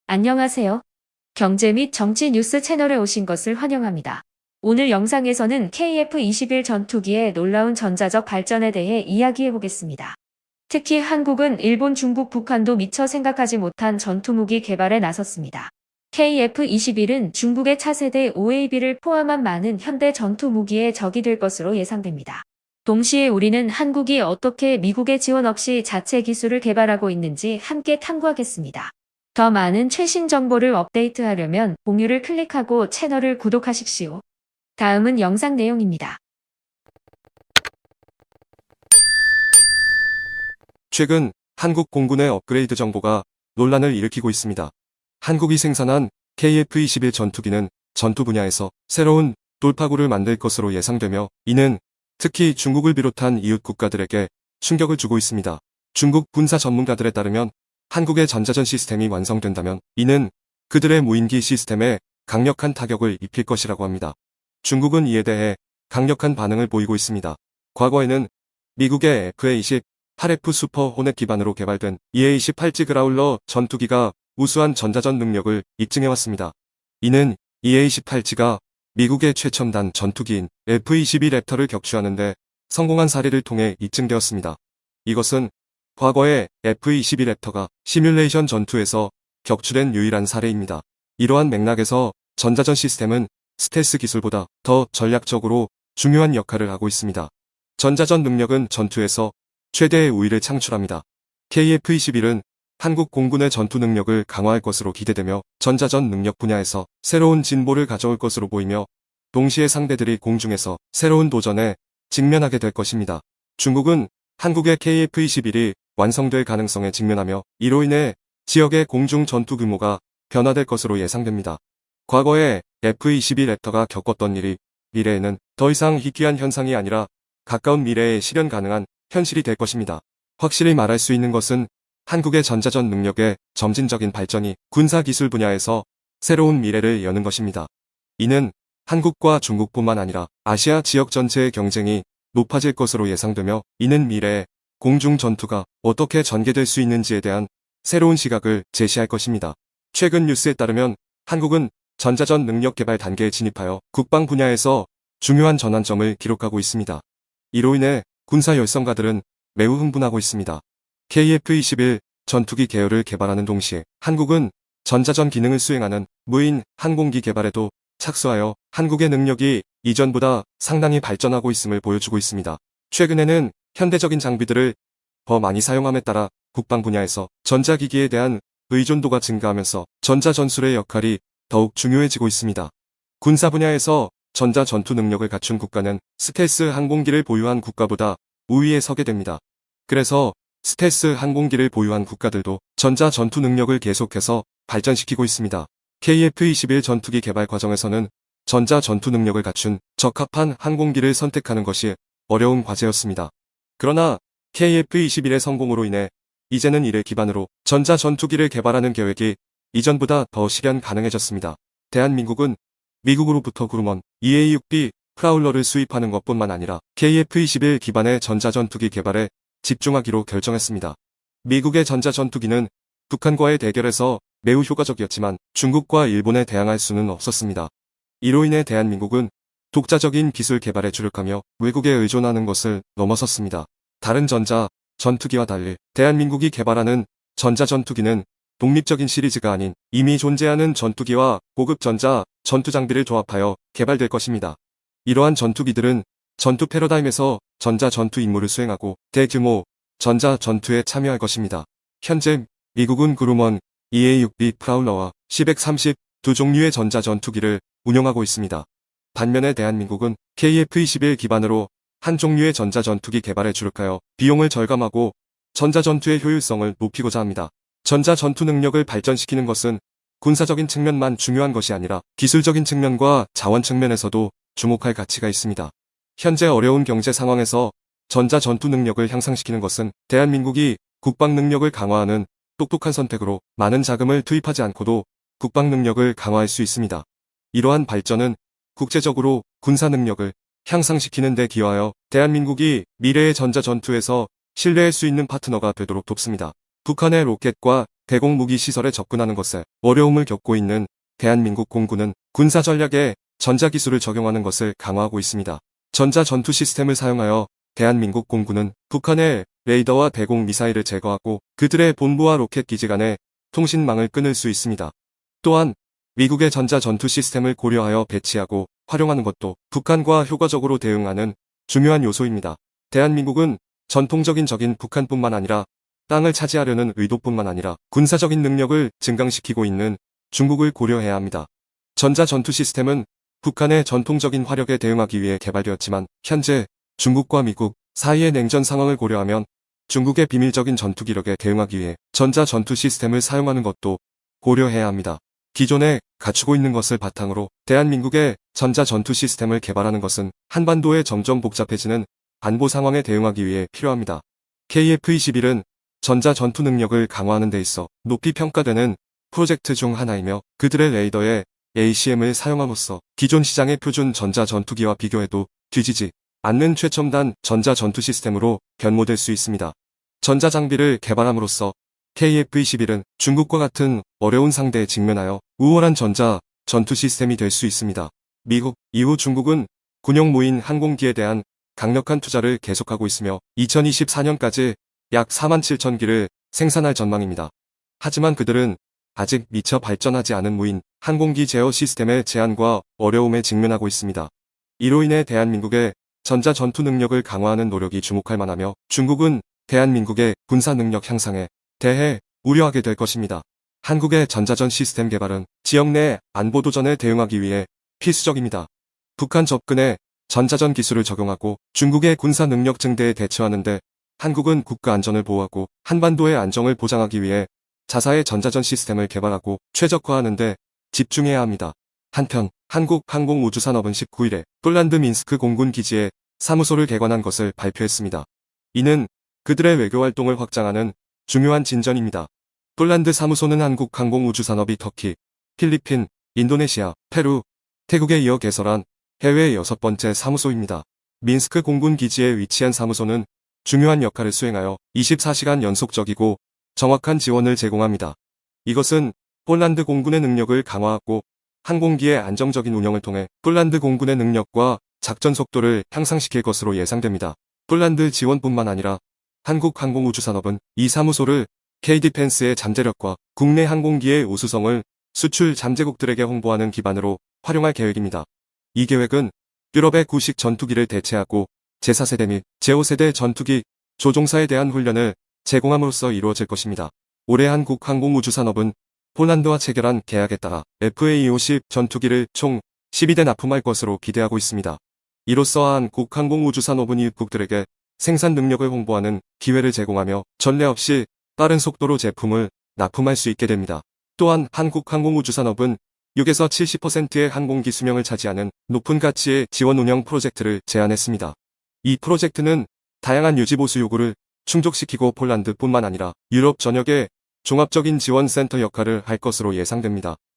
안녕하세요. 경제 및 정치 뉴스 채널에 오신 것을 환영합니다. 오늘 영상에서는 KF-21 전투기의 놀라운 전자적 발전에 대해 이야기해 보겠습니다. 특히 한국은 일본, 중국, 북한도 미처 생각하지 못한 전투무기 개발에 나섰습니다. KF-21은 중국의 차세대 OAB를 포함한 많은 현대 전투무기의 적이 될 것으로 예상됩니다. 동시에 우리는 한국이 어떻게 미국의 지원 없이 자체 기술을 개발하고 있는지 함께 탐구하겠습니다. 더 많은 최신 정보를 업데이트하려면 공유를 클릭하고 채널을 구독하십시오. 다음은 영상 내용입니다. 최근 한국 공군의 업그레이드 정보가 논란을 일으키고 있습니다. 한국이 생산한 KF-21 전투기는 전투 분야에서 새로운 돌파구를 만들 것으로 예상되며 이는 특히 중국을 비롯한 이웃 국가들에게 충격을 주고 있습니다. 중국 군사 전문가들에 따르면 한국의 전자전 시스템이 완성된다면 이는 그들의 무인기 시스템에 강력한 타격을 입힐 것이라고 합니다. 중국은 이에 대해 강력한 반응을 보이고 있습니다. 과거에는 미국의 FA-20 8F 슈퍼 호넷 기반으로 개발된 EA-28G 그라울러 전투기가 우수한 전자전 능력을 입증해왔습니다. 이는 EA-28G가 미국의 최첨단 전투기인 F-22 랩터를 격추하는데 성공한 사례를 통해 입증되었습니다. 이것은 과거의 F-22 랩터가 시뮬레이션 전투에서 격추된 유일한 사례입니다. 이러한 맥락에서 전자전 시스템은 스텔스 기술보다 더 전략적으로 중요한 역할을 하고 있습니다. 전자전 능력은 전투에서 최대의 우위를 창출합니다. KF-21은 한국 공군의 전투 능력을 강화할 것으로 기대되며 전자전 능력 분야에서 새로운 진보를 가져올 것으로 보이며 동시에 상대들이 공중에서 새로운 도전에 직면하게 될 것입니다. 중국은 한국의 KF-21이 완성될 가능성에 직면하며 이로 인해 지역의 공중 전투 규모가 변화될 것으로 예상됩니다. 과거에 F-22 랩터가 겪었던 일이 미래에는 더 이상 희귀한 현상이 아니라 가까운 미래에 실현 가능한 현실이 될 것입니다. 확실히 말할 수 있는 것은 한국의 전자전 능력의 점진적인 발전이 군사기술 분야에서 새로운 미래를 여는 것입니다. 이는 한국과 중국뿐만 아니라 아시아 지역 전체의 경쟁이 높아질 것으로 예상되며 이는 미래에 공중 전투가 어떻게 전개될 수 있는지에 대한 새로운 시각을 제시할 것입니다. 최근 뉴스에 따르면 한국은 전자전 능력 개발 단계에 진입하여 국방 분야에서 중요한 전환점을 기록하고 있습니다. 이로 인해 군사 열성가들은 매우 흥분하고 있습니다. KF-21 전투기 계열을 개발하는 동시에 한국은 전자전 기능을 수행하는 무인 항공기 개발에도 착수하여 한국의 능력이 이전보다 상당히 발전하고 있음을 보여주고 있습니다. 최근에는 현대적인 장비들을 더 많이 사용함에 따라 국방 분야에서 전자기기에 대한 의존도가 증가하면서 전자전술의 역할이 더욱 중요해지고 있습니다. 군사 분야에서 전자 전투 능력을 갖춘 국가는 스텔스 항공기를 보유한 국가보다 우위에 서게 됩니다. 그래서 스텔스 항공기를 보유한 국가들도 전자 전투 능력을 계속해서 발전시키고 있습니다. KF-21 전투기 개발 과정에서는 전자 전투 능력을 갖춘 적합한 항공기를 선택하는 것이 어려운 과제였습니다. 그러나 KF-21의 성공으로 인해 이제는 이를 기반으로 전자 전투기를 개발하는 계획이 이전보다 더 실현 가능해졌습니다. 대한민국은 미국으로부터 그루먼 EA-6B 프라울러를 수입하는 것뿐만 아니라 KF-21 기반의 전자전투기 개발에 집중하기로 결정했습니다. 미국의 전자전투기는 북한과의 대결에서 매우 효과적이었지만 중국과 일본에 대항할 수는 없었습니다. 이로 인해 대한민국은 독자적인 기술 개발에 주력하며 외국에 의존하는 것을 넘어섰습니다. 다른 전자 전투기와 달리 대한민국이 개발하는 전자전투기는 독립적인 시리즈가 아닌 이미 존재하는 전투기와 고급 전자 전투 장비를 조합하여 개발될 것입니다. 이러한 전투기들은 전투 패러다임에서 전자 전투 임무를 수행하고 대규모 전자 전투에 참여할 것입니다. 현재 미국은 그루먼 EA-6B 프라울러와 C-130 두 종류의 전자 전투기를 운영하고 있습니다. 반면에 대한민국은 KF-21 기반으로 한 종류의 전자 전투기 개발에 주력하여 비용을 절감하고 전자 전투의 효율성을 높이고자 합니다. 전자 전투 능력을 발전시키는 것은 군사적인 측면만 중요한 것이 아니라 기술적인 측면과 자원 측면에서도 주목할 가치가 있습니다. 현재 어려운 경제 상황에서 전자 전투 능력을 향상시키는 것은 대한민국이 국방 능력을 강화하는 똑똑한 선택으로 많은 자금을 투입하지 않고도 국방 능력을 강화할 수 있습니다. 이러한 발전은 국제적으로 군사 능력을 향상시키는 데 기여하여 대한민국이 미래의 전자 전투에서 신뢰할 수 있는 파트너가 되도록 돕습니다. 북한의 로켓과 대공 무기 시설에 접근하는 것에 어려움을 겪고 있는 대한민국 공군은 군사 전략에 전자기술을 적용하는 것을 강화하고 있습니다. 전자 전투 시스템을 사용하여 대한민국 공군은 북한의 레이더와 대공 미사일을 제거하고 그들의 본부와 로켓 기지 간의 통신망을 끊을 수 있습니다. 또한 미국의 전자 전투 시스템을 고려하여 배치하고 활용하는 것도 북한과 효과적으로 대응하는 중요한 요소입니다. 대한민국은 전통적인 적인 북한뿐만 아니라 땅을 차지하려는 의도뿐만 아니라 군사적인 능력을 증강시키고 있는 중국을 고려해야 합니다. 전자 전투 시스템은 북한의 전통적인 화력에 대응하기 위해 개발되었지만 현재 중국과 미국 사이의 냉전 상황을 고려하면 중국의 비밀적인 전투 기력에 대응하기 위해 전자 전투 시스템을 사용하는 것도 고려해야 합니다. 기존에 갖추고 있는 것을 바탕으로 대한민국의 전자 전투 시스템을 개발하는 것은 한반도에 점점 복잡해지는 안보 상황에 대응하기 위해 필요합니다. KF-21은 전자 전투 능력을 강화하는 데 있어 높이 평가되는 프로젝트 중 하나이며 그들의 레이더에 ACM을 사용함으로써 기존 시장의 표준 전자 전투기와 비교해도 뒤지지 않는 최첨단 전자 전투 시스템으로 변모될 수 있습니다. 전자 장비를 개발함으로써 KF-21은 중국과 같은 어려운 상대에 직면하여 우월한 전자 전투 시스템이 될 수 있습니다. 미국 이후 중국은 군용 무인 항공기에 대한 강력한 투자를 계속하고 있으며 2024년까지 약 47,000기를 생산할 전망입니다. 하지만 그들은 아직 미처 발전하지 않은 무인 항공기 제어 시스템의 제한과 어려움에 직면하고 있습니다. 이로 인해 대한민국의 전자 전투 능력을 강화하는 노력이 주목할 만하며 중국은 대한민국의 군사 능력 향상에 대해 우려하게 될 것입니다. 한국의 전자전 시스템 개발은 지역 내 안보 도전에 대응하기 위해 필수적입니다. 북한 접근에 전자전 기술을 적용하고 중국의 군사 능력 증대에 대처하는 데 한국은 국가 안전을 보호하고 한반도의 안정을 보장하기 위해 자사의 전자전 시스템을 개발하고 최적화하는 데 집중해야 합니다. 한편 한국항공우주산업은 19일에 폴란드 민스크 공군 기지에 사무소를 개관한 것을 발표했습니다. 이는 그들의 외교 활동을 확장하는 중요한 진전입니다. 폴란드 사무소는 한국항공우주산업이 터키, 필리핀, 인도네시아, 페루, 태국에 이어 개설한 해외 6번째 사무소입니다. 민스크 공군 기지에 위치한 사무소는 중요한 역할을 수행하여 24시간 연속적이고 정확한 지원을 제공합니다. 이것은 폴란드 공군의 능력을 강화하고 항공기의 안정적인 운영을 통해 폴란드 공군의 능력과 작전 속도를 향상시킬 것으로 예상됩니다. 폴란드 지원뿐만 아니라 한국항공우주산업은 이 사무소를 K-디펜스의 잠재력과 국내 항공기의 우수성을 수출 잠재국들에게 홍보하는 기반으로 활용할 계획입니다. 이 계획은 유럽의 구식 전투기를 대체하고 제4세대 및 제5세대 전투기 조종사에 대한 훈련을 제공함으로써 이루어질 것입니다. 올해 한국항공우주산업은 폴란드와 체결한 계약에 따라 FA-50 전투기를 총 12대 납품할 것으로 기대하고 있습니다. 이로써 한국항공우주산업은 이국들에게 생산 능력을 홍보하는 기회를 제공하며 전례 없이 빠른 속도로 제품을 납품할 수 있게 됩니다. 또한 한국항공우주산업은 6에서 70%의 항공기 수명을 차지하는 높은 가치의 지원 운영 프로젝트를 제안했습니다. 이 프로젝트는 다양한 유지보수 요구를 충족시키고 폴란드뿐만 아니라 유럽 전역에 종합적인 지원 센터 역할을 할 것으로 예상됩니다.